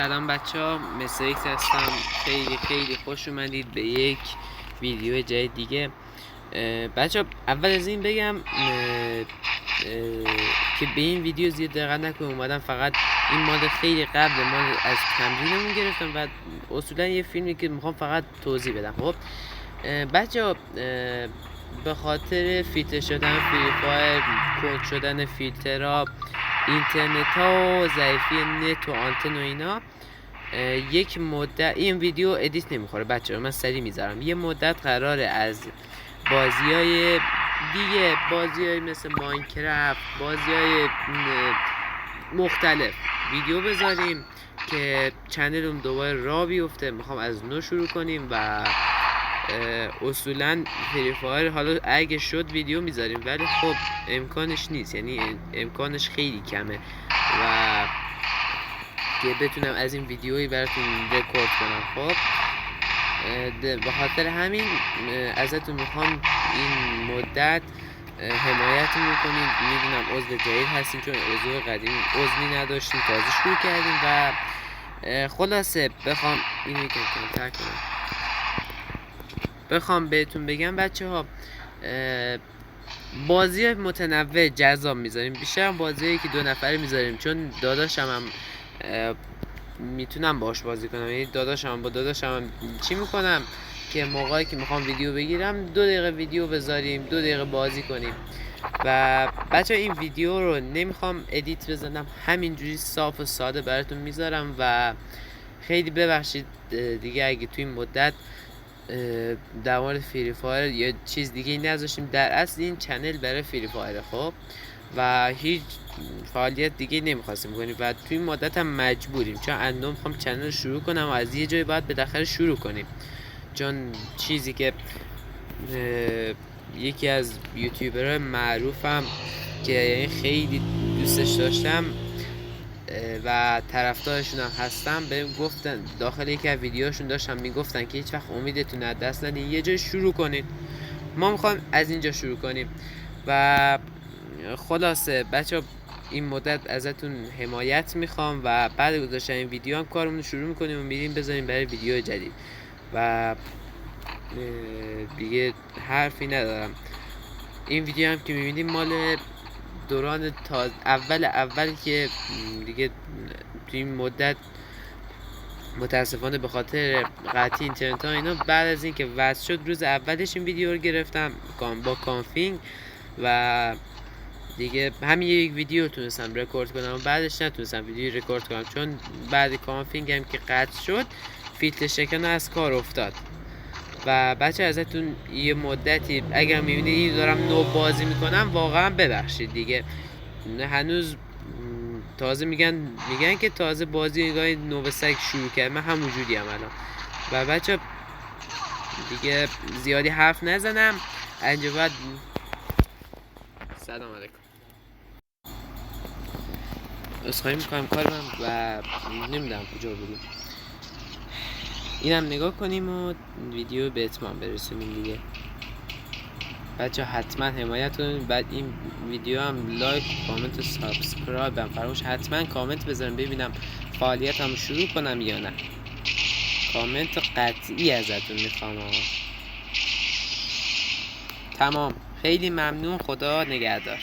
سلام بچه ها، مستر ایکس هستم. خیلی خیلی خوش اومدید به یک ویدیو جدید دیگه. بچه ها اول از این بگم که به این ویدیو زیاد دقت نکنید. اومدم فقط این مال خیلی قبل مال از تمرینمون گرفتم و اصولا یه فیلمی که میخوام فقط توضیح بدم. خب بچه ها به خاطر فیلتر شدن فری فایر، کند شدن فیلترها، اینترنت ها و ضعیفی نت و آنتن و اینا، یک مدت این ویدیو ادیت نمیخوره بچه ها، من سریع میذارم. یه مدت قراره از بازیای دیگه، بازیای مثل ماینکرافت، بازیای مختلف ویدیو بذاریم که چنلم دوباره راه بیفته. میخوام از نو شروع کنیم و اصولا فری فایر حالا اگه شد ویدیو میذاریم، ولی خب امکانش نیست، یعنی امکانش خیلی کمه و که بتونم از این ویدیویی براتون رکورد کنم. خب به خاطر همین ازتون میخوام این مدت حمایت میکنید. میدونم عضو جدید هستیم چون عضو قدیم عضوی نداشتیم، تازه شروع کردیم و خلاصه بخوام اینو کمتر کنم، بخوام بهتون بگم بچه ها بازی متنوع جذاب میذاریم. بیشتر بازیایی که 2 نفره میذاریم چون داداشم هم میتونم باش بازی کنم. یعنی با داداشم چی میکنم که موقعی که میخوام ویدیو بگیرم 2 دقیقه ویدیو بذاریم، 2 دقیقه بازی کنیم. و بچه این ویدیو رو نمیخوام ادیت بزنم، همینجوری صاف و ساده براتون میذارم و خیلی ببخشید دیگه اگه توی این مدت در مورد فری فایر یا چیز دیگه نذاشتیم. در اصل این چنل برای فری فایر خب و هیچ فعالیت دیگه نمیخواستیم کنیم و توی این مدت هم مجبوریم چون اندام میخوام چنل رو شروع کنم و از یه جای باید بالاخره شروع کنیم، چون چیزی که یکی از یوتیوبرهای معروفم که یعنی خیلی دوستش داشتم و طرفدارشون هم هستم بهم گفتن، داخل یکی از ویدیوهاشون داشتم میگفتن که هیچ وقت امیدتون از دست ندین، یه جای شروع کنید. ما میخوایم از اینجا شروع کنیم و خلاصه بچه این مدت ازتون حمایت میخوام و بعد گذاشتن این ویدیو هم کارمون رو شروع میکنیم و میریم بذاریم برای ویدیو جدید و دیگه حرفی ندارم. این ویدیو هم که میبینیم مال دوران اول که دیگه توی این مدت متاسفانه به خاطر قطعی اینترنت ها اینا، بعد از این که وصل شد روز اولش این ویدیو رو گرفتم با کانفینگ و دیگه همین یک ویدیو تونستم رکورد کنم و بعدش نتونستم ویدیو رکورد کنم چون بعد کانفینگ هم که قطع شد فیلتر شکن از کار افتاد. و بچه ازتون یه مدتی اگر میبینید این دارم نو بازی میکنم واقعا ببخشید دیگه، هنوز تازه میگن که تازه بازی نگاه نو سگ شروع کرد، من همون جوری ام الان. و بچه دیگه زیادی حرف نزنم اینجا بعد سلام علیکم. اسخایی میکنم کارم و نمیدونم کجا بودیم. اینم نگاه کنیم و ویدیو به اتمام برسونیم دیگه. بچه حتما حمایت کنید. بعد این ویدیو هم لایک، کامنت و سابسکرایب هم فراموش حتما کامنت بذارم ببینم فعالیت هم شروع کنم یا نه. کامنت قطعی ازتون میخوام. تمام، خیلی ممنون، خدا نگهدار.